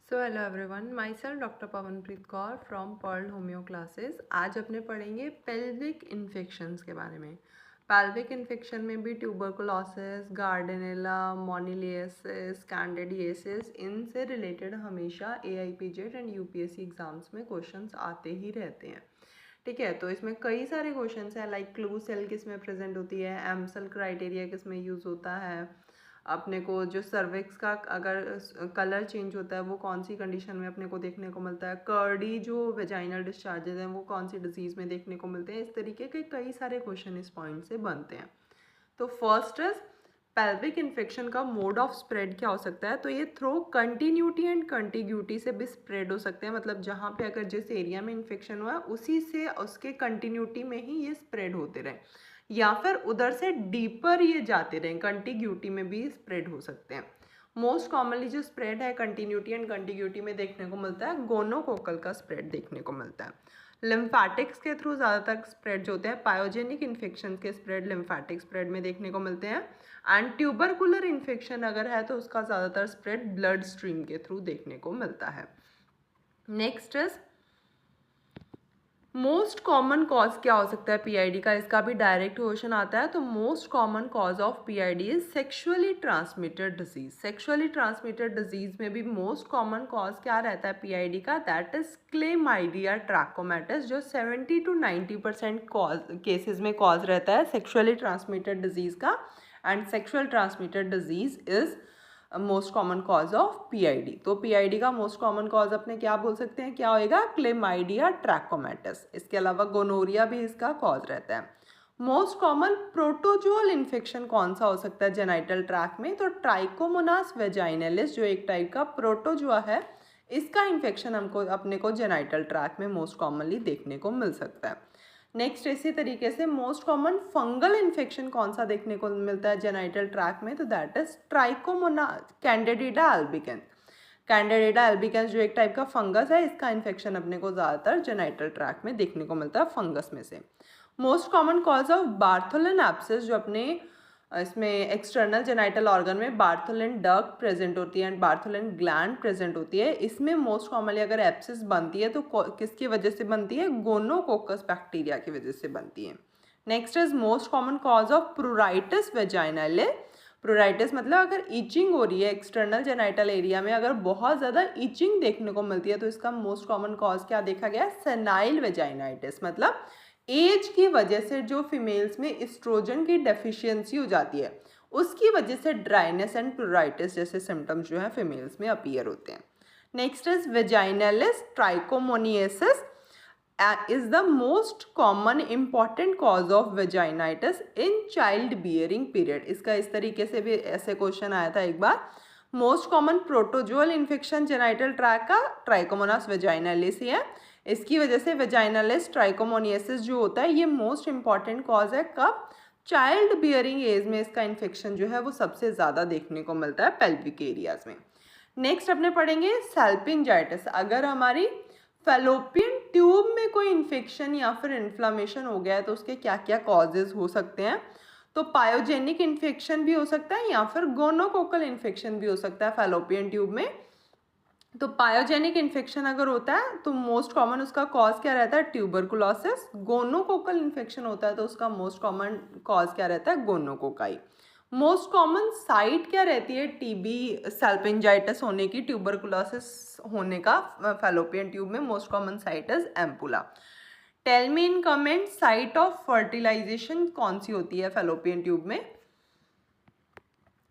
So hello everyone, myself doctor Pavanpreet Kaur from Pearl homeo classes. आज अपने पढ़ेंगे pelvic infections के बारे में। पेल्विक इन्फेक्शन में भी ट्यूबरकुलोसिस, गार्डेनेला, मोनिलियसिस, कैंडिडियासिस, इनसे रिलेटेड हमेशा AIPJET एंड UPSC एग्जाम्स में क्वेश्चंस आते ही रहते हैं। ठीक है, तो इसमें कई सारे क्वेश्चंस हैं, लाइक क्लू सेल किस में प्रेजेंट होती है, एम सेल क्राइटेरिया किस में यूज़ होता है, अपने को जो सर्विक्स का अगर कलर चेंज होता है वो कौन सी कंडीशन में अपने को देखने को मिलता है, कर्डी जो वेजाइनल डिस्चार्जेज हैं वो कौन सी डिजीज़ में देखने को मिलते हैं। इस तरीके के कई सारे क्वेश्चन इस पॉइंट से बनते हैं। तो फर्स्ट इज पेल्विक इन्फेक्शन का मोड ऑफ स्प्रेड क्या हो सकता है। तो ये थ्रो कंटिन्यूटी एंड कंटिग्यूटी से भी स्प्रेड हो सकते हैं, मतलब जहाँ पे अगर जिस एरिया में इन्फेक्शन हुआ है उसी से उसके कंटिन्यूटी में ही ये स्प्रेड होते रहे, या फिर उधर से डीपर ये जाते रहें, कंटिग्यूटी में भी स्प्रेड हो सकते हैं। मोस्ट कॉमनली जो स्प्रेड है कंटिन्यूटी एंड कंटिग्यूटी में देखने को मिलता है, गोनोकोकल का स्प्रेड देखने को मिलता है। लिम्फैटिक्स के थ्रू ज़्यादातर स्प्रेड जो होते हैं, पायोजेनिक इन्फेक्शन के स्प्रेड लिम्फैटिक स्प्रेड में देखने को मिलते हैं। एंड ट्यूबरकुलर इन्फेक्शन अगर है तो उसका ज़्यादातर स्प्रेड ब्लड स्ट्रीम के थ्रू देखने को मिलता है। Next is most common cause क्या हो सकता है PID का, इसका भी डायरेक्ट क्वेश्चन आता है। तो most common cause of PID is sexually transmitted disease. Sexually transmitted disease में भी मोस्ट कॉमन कॉज क्या रहता है PID का, दैट इज क्लेमाइडिया ट्रैकोमैटिस, जो 70 to 90% कॉज केसेस में कॉज रहता है सेक्सुअली ट्रांसमिटेड डिजीज का। And sexual transmitted disease is most common cause of PID। तो PID का मोस्ट कॉमन कॉज अपने क्या बोल सकते हैं, क्या होएगा, क्लेमाइडिया ट्रैकोमैटिस। इसके अलावा गोनोरिया भी इसका कॉज रहता है। मोस्ट कॉमन प्रोटोजोअल इन्फेक्शन कौन सा हो सकता है जेनाइटल ट्रैक में, तो ट्राइकोमोनास वेजाइनलिस जो एक टाइप का प्रोटोजोआ है, इसका इन्फेक्शन हमको अपने को जेनाइटल ट्रैक में मोस्ट कॉमनली देखने को मिल सकता है। नेक्स्ट इसी तरीके से मोस्ट कॉमन फंगल इन्फेक्शन कौन सा देखने को मिलता है जेनाइटल ट्रैक में, तो दैट इज ट्राइकोमोना कैंडिडिडा अल्बिकेंस। कैंडिडिडा अल्बिकेंस जो एक टाइप का फंगस है, इसका इन्फेक्शन अपने को ज़्यादातर जेनाइटल ट्रैक में देखने को मिलता है फंगस में से। Most common cause of Bartholin abscess, जो अपने इसमें एक्सटर्नल जेनाइटल ऑर्गन में बार्थोलिन डक्ट प्रेजेंट होती है एंड बार्थोलिन ग्लैंड प्रेजेंट होती है, इसमें मोस्ट कॉमनली अगर एब्सेस बनती है तो किसकी वजह से बनती है, गोनोकोकस बैक्टीरिया की वजह से बनती है। Next is most common cause of pruritus vaginae. Pruritus मतलब अगर ईचिंग हो रही है एक्सटर्नल जेनाइटल एरिया में, अगर बहुत ज़्यादा ईचिंग देखने को मिलती है तो इसका मोस्ट कॉमन कॉज क्या देखा गया है, सेनाइल वेजाइनाइटिस। मतलब एज की वजह से जो फीमेल्स में एस्ट्रोजन की डेफिशिएंसी हो जाती है, उसकी वजह से ड्राइनेस एंड प्लूराइटिस जैसे सिम्टम्स जो है फीमेल्स में अपीयर होते हैं। Next is vaginalis trichomoniasis is the most common important cause of vaginitis in child bearing period. इसका इस तरीके से भी ऐसे क्वेश्चन आया था एक बार। Most common protozoal infection genital tract का ट्राइकोमोनास वेजाइनलिस ही है। इसकी वजह से वेजाइनलिस ट्राइकोमोनियसिस जो होता है ये मोस्ट इंपॉर्टेंट कॉज है, कब, चाइल्ड बियरिंग एज में इसका इन्फेक्शन जो है वो सबसे ज़्यादा देखने को मिलता है पेल्विक एरियाज में। नेक्स्ट अपने पढ़ेंगे सैल्पिंजाइटिस। अगर हमारी फैलोपियन ट्यूब में कोई इन्फेक्शन या फिर इन्फ्लामेशन हो गया है तो उसके क्या क्या कॉजेज हो सकते हैं, तो पायोजेनिक इन्फेक्शन भी हो सकता है या फिर गोनोकोकल इन्फेक्शन भी हो सकता है फैलोपियन ट्यूब में। तो पायोजेनिक इन्फेक्शन अगर होता है तो मोस्ट कॉमन उसका कॉज क्या रहता है, ट्यूबरकुलोसिस। गोनोकोकल इन्फेक्शन होता है तो उसका मोस्ट कॉमन कॉज क्या रहता है, गोनोकोकाई। मोस्ट कॉमन साइट क्या रहती है टीबी सैल्पिंजाइटिस होने की, ट्यूबरकुलोसिस होने का फैलोपियन ट्यूब में most common site is ampulla. Tell me in comment site of fertilisation कौन सी होती है फैलोपियन ट्यूब में।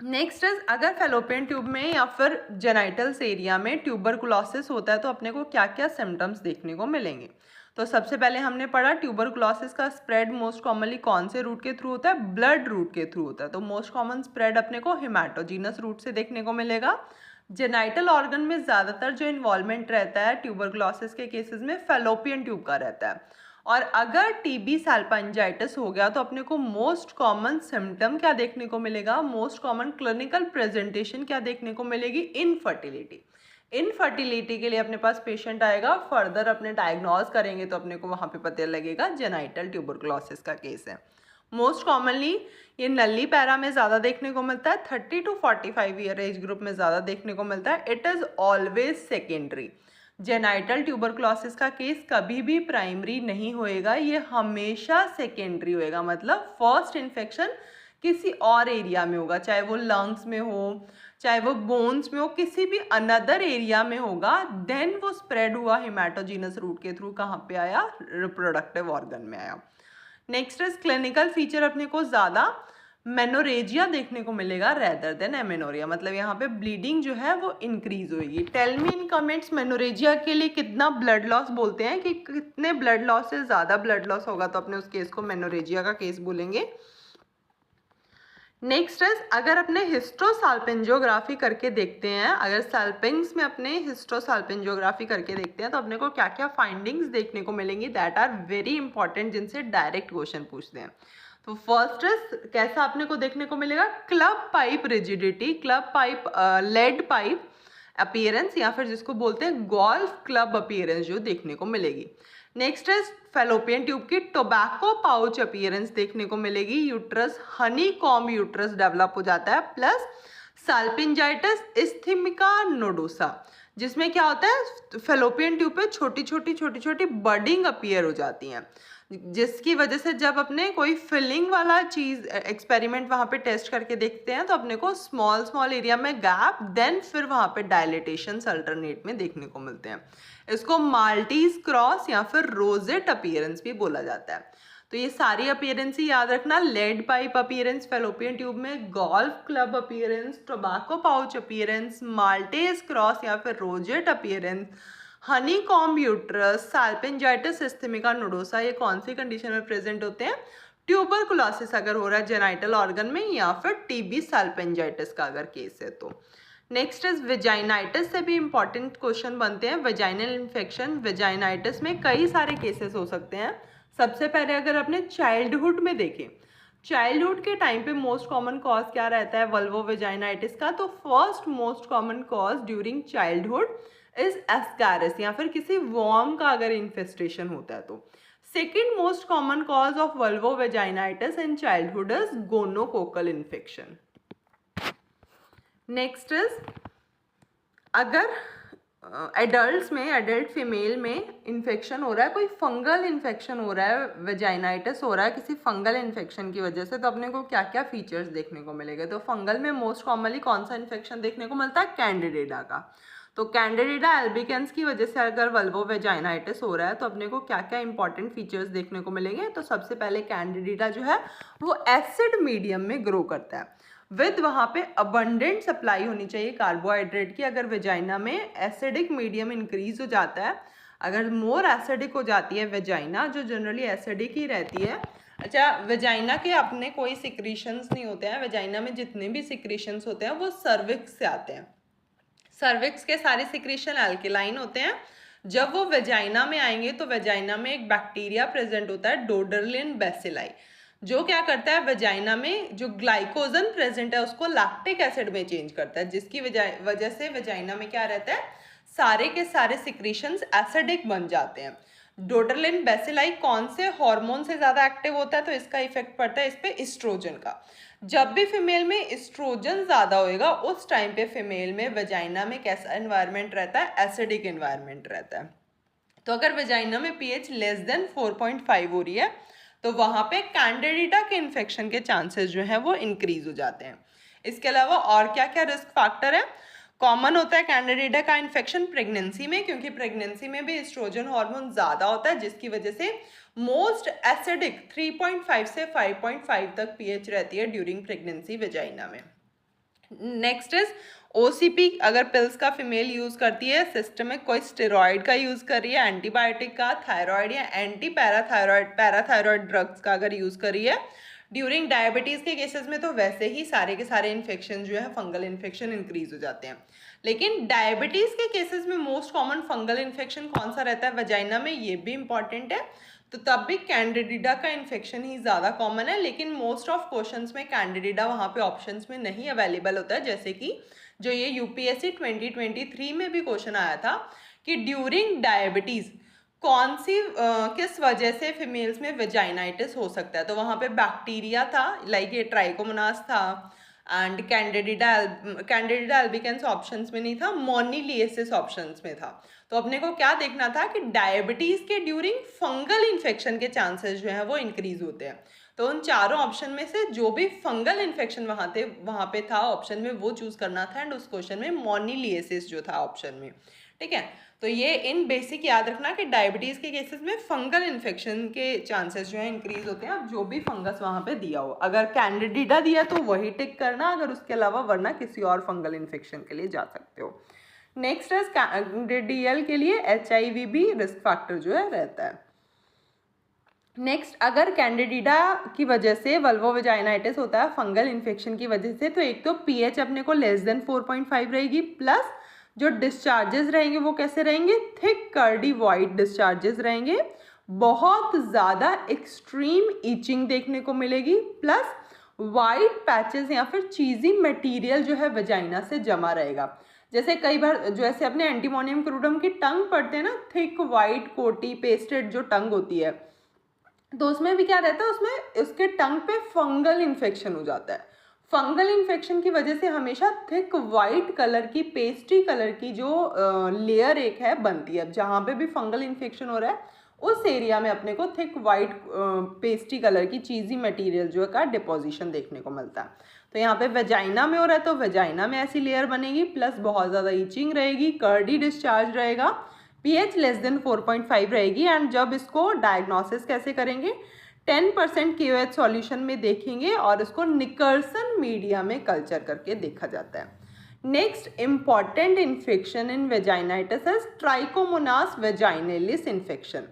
नेक्स्ट इज अगर फैलोपियन ट्यूब में या फिर जेनाइटल्स एरिया में ट्यूबरकुलोसिस होता है तो अपने को क्या क्या सिम्टम्स देखने को मिलेंगे। तो सबसे पहले हमने पढ़ा ट्यूबरकुलोसिस का स्प्रेड मोस्ट कॉमनली कौन से रूट के थ्रू होता है, ब्लड रूट के थ्रू होता है। तो मोस्ट कॉमन स्प्रेड अपने को हेमाटोजीनस रूट से देखने को मिलेगा। जेनाइटल ऑर्गन में ज़्यादातर जो इन्वॉल्वमेंट रहता है ट्यूबरकुलोसिस के केसेस में फैलोपियन ट्यूब का रहता है। और अगर टीबी सैल्पिंजाइटिस हो गया तो अपने को मोस्ट कॉमन सिम्टम क्या देखने को मिलेगा, मोस्ट कॉमन क्लिनिकल प्रेजेंटेशन क्या देखने को मिलेगी, इनफर्टिलिटी। इनफर्टिलिटी के लिए अपने पास पेशेंट आएगा, फर्दर अपने डायग्नोज करेंगे तो अपने को वहाँ पे पता लगेगा जेनाइटल ट्यूबरकुलोसिस का केस है। मोस्ट कॉमनली ये नली पैरा में ज़्यादा देखने को मिलता है, 30 to 45 ईयर एज ग्रुप में ज़्यादा देखने को मिलता है। It is always secondary. Genital tuberculosis का केस कभी भी प्राइमरी नहीं होएगा, ये हमेशा सेकेंडरी होएगा। मतलब फर्स्ट इन्फेक्शन किसी और एरिया में होगा, चाहे वो लंग्स में हो, चाहे वो बोन्स में हो, किसी भी अनदर एरिया में होगा, देन वो स्प्रेड हुआ हेमाटोजीनस रूट के थ्रू कहाँ पे आया, रिप्रोडक्टिव ऑर्गन में आया। नेक्स्ट इज क्लिनिकल फीचर अपने को ज़्यादा मेनोरेजिया देखने को मिलेगा रेदर देन एमेनोरिया। मतलब यहाँ पे ब्लीडिंग जो है वो इंक्रीज होगी। Tell me in comments menorrhagia के लिए कितना ब्लड लॉस बोलते हैं, कि कितने ब्लड लॉस से ज़्यादा ब्लड लॉस होगा तो अपने उस केस को मेनोरेजिया का केस बोलेंगे। नेक्स्ट इज अगर अपने हिस्टोसाल्पिंजियोग्राफी करके देखते हैं, अगर सल्पिंग्स में अपने हिस्टोसाल्पिंजियोग्राफी करके देखते हैं तो अपने को क्या क्या फाइंडिंग्स देखने को मिलेंगी दैट आर वेरी इंपॉर्टेंट, जिनसे डायरेक्ट क्वेश्चन पूछते हैं। तो फर्स्ट इज कैसा अपने को देखने को मिलेगा, club pipe rigidity, club pipe lead pipe appearance, या फिर जिसको बोलते हैं गोल्फ क्लब अपीयरेंस जो देखने को मिलेगी। नेक्स्ट इज फेलोपियन ट्यूब की टोबैको पाउच अपीयरेंस देखने को मिलेगी। Uterus Honey comb uterus develop हो जाता है, प्लस साल्पिंजाइटिस इस्थीमिका नोडोसा, जिसमें क्या होता है फेलोपियन ट्यूब पे छोटी छोटी बडिंग अपीयर हो जाती हैं, जिसकी वजह से जब अपने कोई फिलिंग वाला चीज़ एक्सपेरिमेंट वहाँ पे टेस्ट करके देखते हैं तो अपने को स्मॉल एरिया में गैप, देन फिर वहाँ पे डायलिटेशन अल्टरनेट में देखने को मिलते हैं। इसको माल्टीज क्रॉस या फिर रोजेट अपीयरेंस भी बोला जाता है। तो ये सारी अपीयरेंस ही याद रखना, lead pipe appearance fallopian tube में, golf club appearance, tobacco pouch appearance, Maltese cross या फिर rosette appearance, honey comb uterus, salpingitis isthmica nodosa, ये कौन सी कंडीशन में प्रेजेंट होते हैं, ट्यूबरकुलोसिस अगर हो रहा है जेनाइटल ऑर्गन में, या फिर टीबी साल्पिंजाइटिस का अगर केस है तो। नेक्स्ट इज वेजाइनाइटिस से भी इंपॉर्टेंट क्वेश्चन बनते हैं। वेजाइनल इन्फेक्शन, वेजाइनाइटिस में कई सारे केसेस हो सकते हैं। सबसे पहले अगर अपने चाइल्डहुड में देखें, चाइल्डहुड के टाइम पे मोस्ट कॉमन कॉज क्या रहता है वल्वो वेजाइनाइटिस का, तो first most common cause during childhood is Ascaris, या फिर किसी वॉर्म का अगर इन्फेस्टेशन होता है तो। Second most common cause of Volvo vaginitis in childhood is gonococcal infection. Next is अगर एडल्ट में, एडल्ट फीमेल में इन्फेक्शन हो रहा है, कोई फंगल इन्फेक्शन हो रहा है, वेजाइनाइटिस हो रहा है किसी फंगल इन्फेक्शन की वजह से, तो अपने को क्या क्या फीचर्स देखने को मिलेंगे। तो फंगल में मोस्ट कॉमनली कौन सा इन्फेक्शन देखने को मिलता है, कैंडिडेटा का। तो कैंडिडेटा एल्बिकेंस की वजह से अगर वल्वो वेजाइनाइटिस हो रहा है तो अपने को क्या क्या इंपॉर्टेंट फीचर्स देखने को मिलेंगे। तो सबसे पहले कैंडिडेटा जो है वो एसिड मीडियम में ग्रो करता है, विद वहाँ पे अबंडेंट सप्लाई होनी चाहिए कार्बोहाइड्रेट की। अगर वेजाइना में एसिडिक मीडियम इंक्रीज हो जाता है, अगर मोर एसिडिक हो जाती है वेजाइना, जो जनरली एसिडिक ही रहती है। अच्छा, वेजाइना के अपने कोई सिक्रीशंस नहीं होते हैं, वेजाइना में जितने भी सिक्रीशंस होते हैं वो सर्विक्स से आते हैं। सर्विक्स के सारे सिक्रीशन अल्केलाइन होते हैं। जब वो वेजाइना में आएंगे तो वेजाइना में एक बैक्टीरिया प्रेजेंट होता है डोडरलिन बेसिलाई, जो क्या करता है वेजाइना में जो ग्लाइकोजन प्रेजेंट है उसको लैक्टिक एसिड में चेंज करता है, जिसकी वजह से वेजाइना में क्या रहता है, सारे के सारे सिक्रीशंस एसिडिक बन जाते हैं। डोडरलिन बेसिलाई कौन से हार्मोन से ज़्यादा एक्टिव होता है, तो इसका इफेक्ट पड़ता है इस पर एस्ट्रोजन का। जब भी फीमेल में एस्ट्रोजन ज़्यादा होएगा उस टाइम पे फीमेल में वेजाइना में कैसा एनवायरनमेंट रहता है, एसिडिक एनवायरनमेंट रहता है। तो अगर वेजाइना में पीएच लेस देन 4.5 हो रही है तो वहाँ पे कैंडिडेटा के इन्फेक्शन के चांसेस जो हैं वो इंक्रीज हो जाते हैं। इसके अलावा और क्या क्या रिस्क फैक्टर है, कॉमन होता है कैंडिडेटा का इन्फेक्शन प्रेगनेंसी में, क्योंकि प्रेगनेंसी में भी एस्ट्रोजन हार्मोन ज़्यादा होता है, जिसकी वजह से मोस्ट एसिडिक 3.5 से 5.5 तक पीएच रहती है ड्यूरिंग प्रेगनेंसी वेजाइना में। नेक्स्ट इज ओसीपी, अगर पिल्स का फीमेल यूज़ करती है, सिस्टमिक कोई स्टेरॉइड का यूज़ कर रही है, एंटीबायोटिक का, थायराइड या एंटी पैराथायरॉइड ड्रग्स का अगर यूज़ कर रही है, ड्यूरिंग डायबिटीज़ के केसेस में तो वैसे ही सारे के सारे इन्फेक्शन जो है फंगल इन्फेक्शन इंक्रीज हो जाते हैं। लेकिन डायबिटीज़ के केसेस में मोस्ट कॉमन फंगल इन्फेक्शन कौन सा रहता है वजाइना में, ये भी इंपॉर्टेंट है। तो तब भी कैंडिडेटा का इन्फेक्शन ही ज़्यादा कॉमन है, लेकिन मोस्ट ऑफ क्वेश्चंस में कैंडिडेटा वहाँ पे ऑप्शंस में नहीं अवेलेबल होता है। जैसे कि जो ये यूपीएससी 2023 में भी क्वेश्चन आया था कि ड्यूरिंग डायबिटीज़ कौन सी किस वजह से फीमेल्स में वेजाइनाइटिस हो सकता है, तो वहाँ पे बैक्टीरिया था, लाइक ये ट्राइकोमोनास था, एंड कैंडिडिडा अल्बिकेंस ऑप्शंस में नहीं था, मोनिलिएसिस ऑप्शंस में था। तो अपने को क्या देखना था कि डायबिटीज़ के ड्यूरिंग फंगल इन्फेक्शन के चांसेस जो हैं वो इंक्रीज होते हैं। तो उन चारों ऑप्शन में से जो भी फंगल इन्फेक्शन वहाँ पे था ऑप्शन में, वो चूज़ करना था, एंड उस क्वेश्चन में मोनिलिएसिस जो था ऑप्शन में। ठीक है, तो ये इन बेसिक याद रखना कि डायबिटीज़ के केसेस में फंगल इन्फेक्शन के चांसेस जो है इंक्रीज होते हैं। अब जो भी फंगस वहाँ पे दिया हो, अगर कैंडिडिडा दिया तो वही टिक करना, अगर उसके अलावा वरना किसी और फंगल इन्फेक्शन के लिए जा सकते हो। नेक्स्ट है कैंडिडियल के लिए HIV भी रिस्क फैक्टर जो है रहता है। नेक्स्ट, अगर कैंडिडिडा की वजह से वल्वोवेजाइनाइटिस होता है फंगल इन्फेक्शन की वजह से, तो एक तो pH अपने को लेस देन 4.5 रहेगी, प्लस जो डिस्चार्जेस रहेंगे वो कैसे रहेंगे, थिक कर्डी वाइट डिस्चार्जेस रहेंगे, बहुत ज़्यादा एक्सट्रीम ईचिंग देखने को मिलेगी, प्लस वाइट पैचेस या फिर चीज़ी मटेरियल जो है वजाइना से जमा रहेगा। जैसे कई बार जो ऐसे अपने एंटीमोनियम क्रूडम की टंग पड़ते हैं ना, थिक वाइट कोटी पेस्टेड जो टंग होती है, तो उसमें भी क्या रहता है, उसमें उसके टंग पे फंगल इन्फेक्शन हो जाता है। फंगल इन्फेक्शन की वजह से हमेशा थिक वाइट कलर की पेस्ट्री कलर की जो लेयर एक है बनती है। जहाँ पे भी फंगल इन्फेक्शन हो रहा है उस एरिया में अपने को थिक वाइट पेस्ट्री कलर की चीज़ी मटेरियल जो का डिपोजिशन देखने को मिलता है। तो यहाँ पे वेजाइना में हो रहा है तो वेजाइना में ऐसी लेयर बनेगी, प्लस बहुत ज़्यादा ईचिंग रहेगी, कर्डी डिस्चार्ज रहेगा, pH लेस देन 4.5 रहेगी। एंड जब इसको डायग्नोसिस कैसे करेंगे, 10% KOH सॉल्यूशन में देखेंगे और इसको निकर्सन मीडिया में कल्चर करके देखा जाता है। Next important infection in vaginitis है Trichomonas vaginalis infection.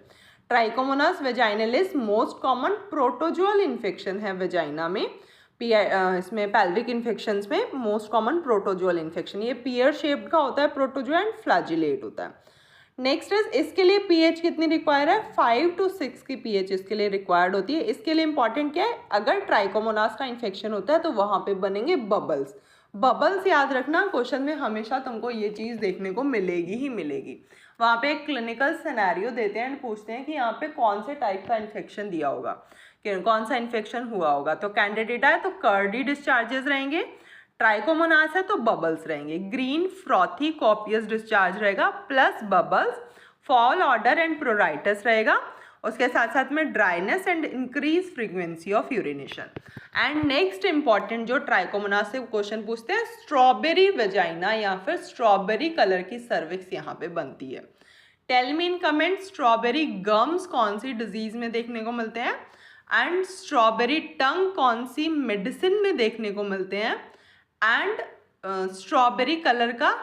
Trichomonas vaginalis most common protozoal infection है वेजाइना में। इसमें पेल्विक इन्फेक्शंस में मोस्ट कॉमन प्रोटोजोअल इन्फेक्शन, ये पियर शेप्ड का होता है प्रोटोजो एंड फ्लैजिलेट होता है। नेक्स्ट इज इसके लिए pH कितनी रिक्वायर है, 5 to 6 की pH इसके लिए रिक्वायर्ड होती है। इसके लिए इंपॉर्टेंट क्या है, अगर ट्राइकोमोनास का इन्फेक्शन होता है तो वहाँ पे बनेंगे बबल्स। बबल्स याद रखना, क्वेश्चन में हमेशा तुमको ये चीज़ देखने को मिलेगी ही मिलेगी। वहाँ पे एक क्लिनिकल सिनेरियो देते हैं एंड पूछते हैं कि यहाँ पे कौन से टाइप का इन्फेक्शन दिया होगा, कि कौन सा इन्फेक्शन हुआ होगा। तो कैंडिडेटा है तो कर्डी डिस्चार्जेस रहेंगे, ट्राइकोमोनास है तो बबल्स रहेंगे, ग्रीन फ्रॉथी कॉपियस डिस्चार्ज रहेगा plus bubbles, foul odour and pruritus रहेगा, उसके साथ साथ में dryness and increase frequency of urination. And next important जो ट्राइकोमोनास से क्वेश्चन पूछते हैं, स्ट्रॉबेरी वेजाइना या फिर स्ट्रॉबेरी कलर की सर्विक्स यहाँ पे बनती है। Tell me in comment, strawberry gums कौन सी डिजीज में देखने को मिलते हैं, एंड स्ट्रॉबेरी टंग कौन सी मेडिसिन में देखने को मिलते हैं, एंड स्ट्रॉबेरी कलर का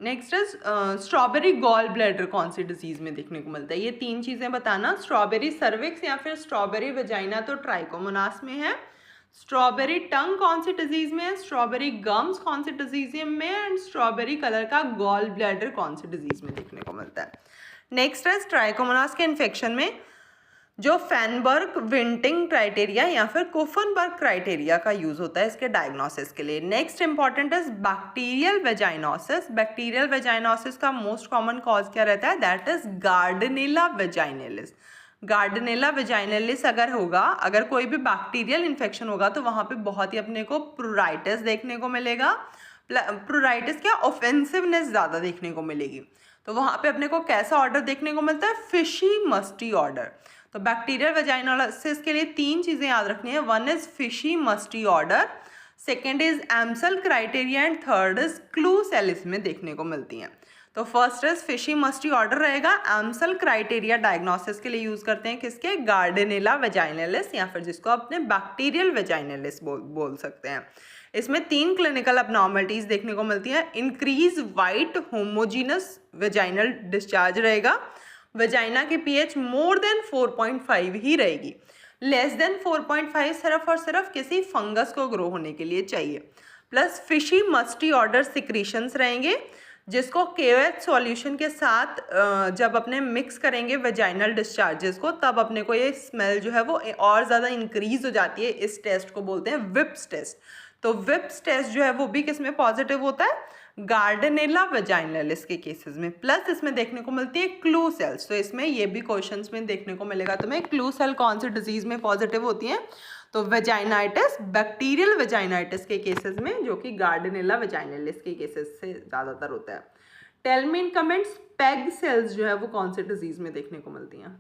next is strawberry gall bladder कौन सी डिजीज में देखने को मिलता है। ये तीन चीज़ें बताना, स्ट्रॉबेरी सर्विक्स या फिर स्ट्रॉबेरी वेजाइना तो ट्राइकोमोनास में है, स्ट्रॉबेरी टंग कौन सी डिजीज में है, स्ट्रॉबेरी गम्स कौन सी डिजीज में, एंड स्ट्रॉबेरी कलर का गॉल ब्लैडर कौन सी डिजीज में देखने को मिलता है। नेक्स्ट है ट्राइकोमोनास के इन्फेक्शन में जो फैनबर्ग विंटिंग क्राइटेरिया या फिर कुफनबर्ग क्राइटेरिया का यूज होता है इसके डायग्नोसिस के लिए। Next important is bacterial vaginosis. Bacterial vaginosis का मोस्ट कॉमन कॉज क्या रहता है, that is Gardnerella vaginalis. Gardnerella vaginalis अगर होगा, अगर कोई भी बैक्टीरियल इन्फेक्शन होगा तो वहाँ पे बहुत ही अपने को प्रूराइटिस देखने को मिलेगा। प्रूराइटिस क्या, ऑफेंसिवनेस ज़्यादा देखने को मिलेगी। तो वहाँ पे अपने को कैसा ऑर्डर देखने को मिलता है, फिशी मस्टी ऑर्डर। तो बैक्टीरियल वेजाइनोसिस के लिए तीन चीज़ें याद रखनी है, one is fishy musty odour, second is Amsel criteria and third is clue cells में देखने को मिलती हैं। तो first is fishy musty odour रहेगा, एम्सल क्राइटेरिया डायग्नोसिस के लिए यूज करते हैं किसके, गार्डनेला वेजाइनलिस या फिर जिसको अपने बैक्टीरियल वेजाइनलिस बोल सकते हैं। इसमें तीन क्लिनिकल अबनॉर्मलिटीज देखने को मिलती हैं, increase white homogeneous vaginal discharge रहेगा, वेजाइना की pH मोर देन 4.5 ही रहेगी, लेस देन 4.5 सिर्फ और सिर्फ किसी फंगस को ग्रो होने के लिए चाहिए, plus fishy musty order secretions रहेंगे जिसको KOH सॉल्यूशन के साथ जब अपने मिक्स करेंगे वेजाइनल डिस्चार्जेस को तब अपने को ये स्मेल जो है वो और ज़्यादा इंक्रीज हो जाती है। इस टेस्ट को बोलते हैं विप्स टेस्ट। तो विप्स टेस्ट जो है वो भी किस में पॉजिटिव होता है, गार्डनेला वेजाइनलिस के केसेस में। प्लस इसमें देखने को मिलती है क्लू सेल्स, तो इसमें ये भी क्वेश्चंस में देखने को मिलेगा तुम्हें, क्लू सेल कौन सी डिजीज में पॉजिटिव होती हैं, तो वेजाइनाइटिस, बैक्टीरियल वेजाइनाइटिस के केसेस में, जो कि गार्डनेला वेजाइनलिस के केसेस से ज़्यादातर होता है। Tell me in comments, peg cells जो है वो कौन से डिजीज में देखने को मिलती हैं।